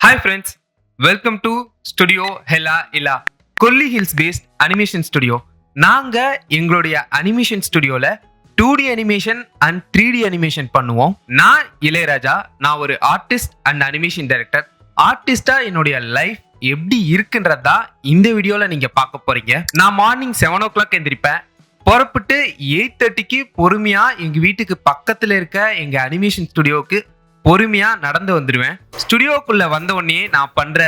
Hi friends, welcome to Studio Hella Illa, Kolli hills based animation studio. நாங்க எங்களுடைய animation ஸ்டுடியோல 2D animation and 3D animation பண்ணுவோம். நான் இளையராஜா, நான் ஒரு ஆர்டிஸ்ட் அண்ட் அனிமேஷன் டைரக்டர். ஆர்டிஸ்டா என்னுடைய லைஃப் எப்படி இருக்குன்றதா இந்த வீடியோல நீங்க பார்க்க போறீங்க. நான் மார்னிங் 7 o'clock எந்திரிப்பேன். புறப்பட்டு 8:30க்கு பொறுமையா எங்க வீட்டுக்கு பக்கத்துல இருக்க எங்க அனிமேஷன் ஸ்டுடியோவுக்கு பொறுமையா நடந்து வந்துடுவேன். ஸ்டுடியோக்குள்ள வந்த உடனே நான் பண்ற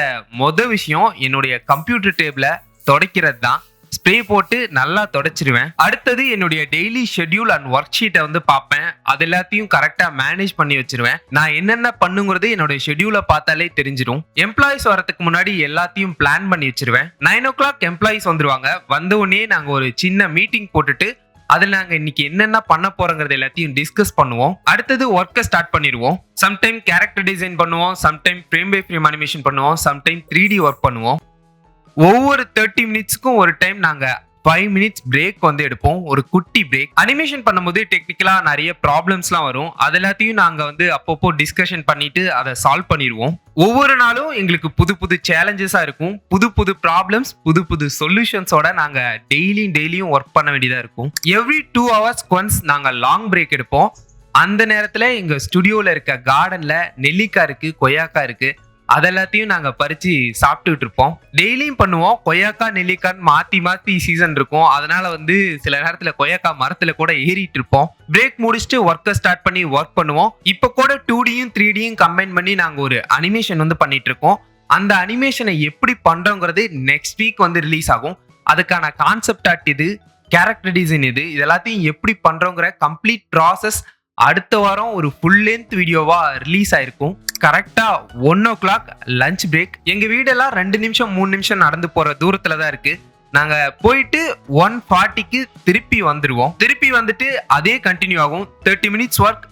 விஷயம் என்னுடைய கம்ப்யூட்டர் டேபிள துடைக்கிறது தான். ஸ்ப்ரே போட்டு நல்லா துடைச்சிருவேன். அடுத்தது என்னுடைய டெய்லி ஷெட்யூல் அண்ட் ஒர்க் ஷீட்டை வந்து பார்ப்பேன். அது எல்லாத்தையும் கரெக்டா மேனேஜ் பண்ணி வச்சிருவேன். நான் என்னென்ன பண்ணுங்கிறது என்னுடைய ஷெட்யூலை பார்த்தாலே தெரிஞ்சிடும். எம்ப்ளாயிஸ் வரதுக்கு முன்னாடி எல்லாத்தையும் பிளான் பண்ணி வச்சிருவேன். 9 o'clock எம்ப்ளாயிஸ் வந்துருவாங்க. வந்த உடனே நாங்க ஒரு சின்ன மீட்டிங் போட்டுட்டு அதில் நாங்கள் இன்னைக்கு என்னென்ன பண்ண போறோங்கிறது எல்லாத்தையும் டிஸ்கஸ் பண்ணுவோம். அடுத்தது ஒர்க்கை ஸ்டார்ட் பண்ணிடுவோம். சம்டைம் கேரக்டர் டிசைன் பண்ணுவோம், sometime frame by frame animation பண்ணுவோம், சம்டைம் 3D ஒர்க் பண்ணுவோம். ஒவ்வொரு 30 மினிட்ஸ்க்கும் ஒரு டைம் நாங்கள் 5 minutes பிரேக் வந்து எடுப்போம், ஒரு குட்டி பிரேக். அனிமேஷன் பண்ணும்போது டெக்னிக்கலா நிறைய ப்ராப்ளம்ஸ்லாம் வரும். அது எல்லாத்தையும் நாங்க வந்து அப்பப்போ டிஸ்கஷன் பண்ணிட்டு அதை சால்வ் பண்ணிடுவோம். ஒவ்வொரு நாளும் எங்களுக்கு புது புது சேலஞ்சஸா இருக்கும். புது புது ப்ராப்ளம்ஸ், புது புது சொல்யூஷன்ஸோட நாங்க டெய்லியும் ஒர்க் பண்ண வேண்டியதா இருக்கும். எவ்ரி 2 hours ஒன்ஸ் நாங்க லாங் பிரேக் எடுப்போம். அந்த நேரத்துல எங்க ஸ்டுடியோல இருக்க கார்டன்ல நெல்லிக்காய் இருக்கு, கொய்யாக்காய் இருக்கு. அதெல்லாத்தையும் நாங்க பறிச்சு சாப்பிட்டுட்டு இருப்போம். டெய்லியும் பண்ணுவோம். கொய்யாக்காய் நெல்லிக்காய் மாத்தி சீசன் இருக்கும். அதனால வந்து சில நேரத்துல கொய்யாக்காய் மரத்துல கூட ஏறிட்டு இருப்போம். பிரேக் முடிச்சுட்டு ஒர்க்கை ஸ்டார்ட் பண்ணி ஒர்க் பண்ணுவோம். இப்ப கூட 2Dயும் 3Dயும் கம்பைன் பண்ணி நாங்க ஒரு அனிமேஷன் வந்து பண்ணிட்டு இருக்கோம். அந்த அனிமேஷனை எப்படி பண்றோங்கிறது நெக்ஸ்ட் வீக் வந்து ரிலீஸ் ஆகும். அதுக்கான கான்செப்ட் ஆர்ட் இது, கேரக்டர் டிசைன் இது, இதெல்லாத்தையும் எப்படி பண்றோங்கிற கம்ப்ளீட் ப்ராசஸ் அடுத்த வாரம் ஒரு ஃபுல் லென்த் வீடியோவா ரிலீஸ் ஆயிருக்கும். கரெக்டா 1 o'clock லஞ்ச் பிரேக். எங்க வீடெல்லாம் 2 நிமிஷம் 3 நிமிஷம் நடந்து போற தூரத்துல தான் இருக்கு. நாங்க போயிட்டு 1:40க்கு திருப்பி வந்துருவோம். திருப்பி வந்துட்டு அதே கண்டினியூ ஆகும். 30 minutes ஒர்க்,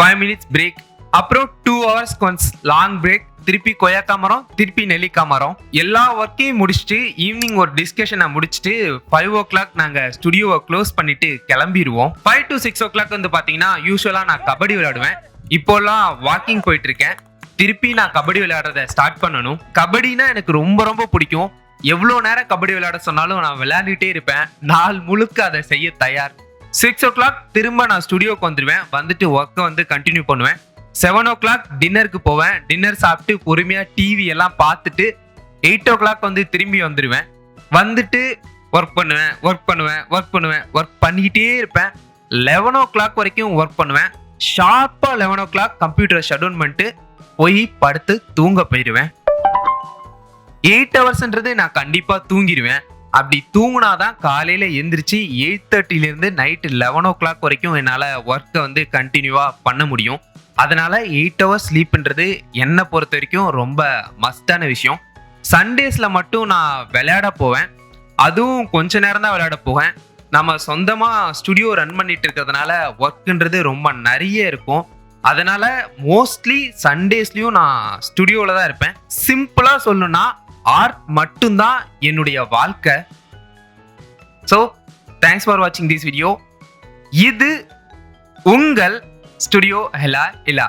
5 minutes பிரேக், அப்புறம் 2 hours ஒன்ஸ் லாங் பிரேக். திருப்பி கொய்யாக்காய் மரம், திருப்பி நெல்லிக்காய் மரம். எல்லா ஒர்க்கையும் முடிச்சுட்டு ஈவினிங் ஒரு டிஸ்கஷனை முடிச்சுட்டு 5 o'clock நாங்க ஸ்டுடியோவை க்ளோஸ் பண்ணிட்டு கிளம்பிடுவோம். 5 to 6 o'clock வந்து பாத்தீங்கன்னா யூஸ்வலா நான் கபடி விளையாடுவேன். இப்போல்லாம் வாக்கிங் போயிட்டு இருக்கேன். திருப்பி நான் கபடி விளையாடுறத ஸ்டார்ட் பண்ணணும். கபடினா எனக்கு ரொம்ப ரொம்ப பிடிக்கும். எவ்வளோ நேரம் கபடி விளையாட சொன்னாலும் நான் விளையாண்டுட்டே இருப்பேன். நாள் முழுக்க அதை செய்ய தயார். 6 o'clock திரும்ப நான் ஸ்டுடியோக்கு வந்துடுவேன். வந்துட்டு ஒர்க்கை வந்து கண்டினியூ பண்ணுவேன். 7 o'clock டின்னருக்கு போவேன். டின்னர் சாப்பிட்டு பொறுமையா டிவி எல்லாம் பார்த்துட்டு 8 o'clock வந்து திரும்பி வந்துடுவேன். வந்துட்டு ஒர்க் பண்ணுவேன். ஒர்க் பண்ணிக்கிட்டே இருப்பேன். 11 o'clock வரைக்கும் ஒர்க் பண்ணுவேன். ஷார்ப்பா 11 o'clock கம்ப்யூட்டரை ஷட் டவுன் பண்ணிட்டு போய் படுத்து தூங்க போயிடுவேன். 8 hours நான் கண்டிப்பா தூங்கிடுவேன். அப்படி தூங்குனாதான் காலையில எந்திரிச்சு 8:30ல இருந்து நைட்டு 11 o'clock வரைக்கும் என்னால ஒர்க்கை வந்து கண்டினியூவா பண்ண முடியும். அதனால 8 hours ஸ்லீப்ன்றது என்னை பொறுத்த வரைக்கும் ரொம்ப மஸ்டான விஷயம். சண்டேஸ்ல மட்டும் நான் விளையாட போவேன். அதுவும் கொஞ்ச நேரம் தான் விளையாட போவேன். நம்ம சொந்தமா ஸ்டுடியோ ரன் பண்ணிட்டு இருக்கிறதுனால ஒர்க்ன்றது ரொம்ப நிறைய இருக்கும். அதனால மோஸ்ட்லி சண்டேஸ்லயும் நான் ஸ்டுடியோல தான் இருப்பேன். சிம்பிளா சொல்லணும்னா ஆர்ட் மட்டும்தான் என்னுடைய வாழ்க்கை. ஸோ தேங்க்ஸ் ஃபார் வாட்சிங் திஸ் வீடியோ. இது உங்கள் ஸ்டுடியோ ஹெலா இல்லா.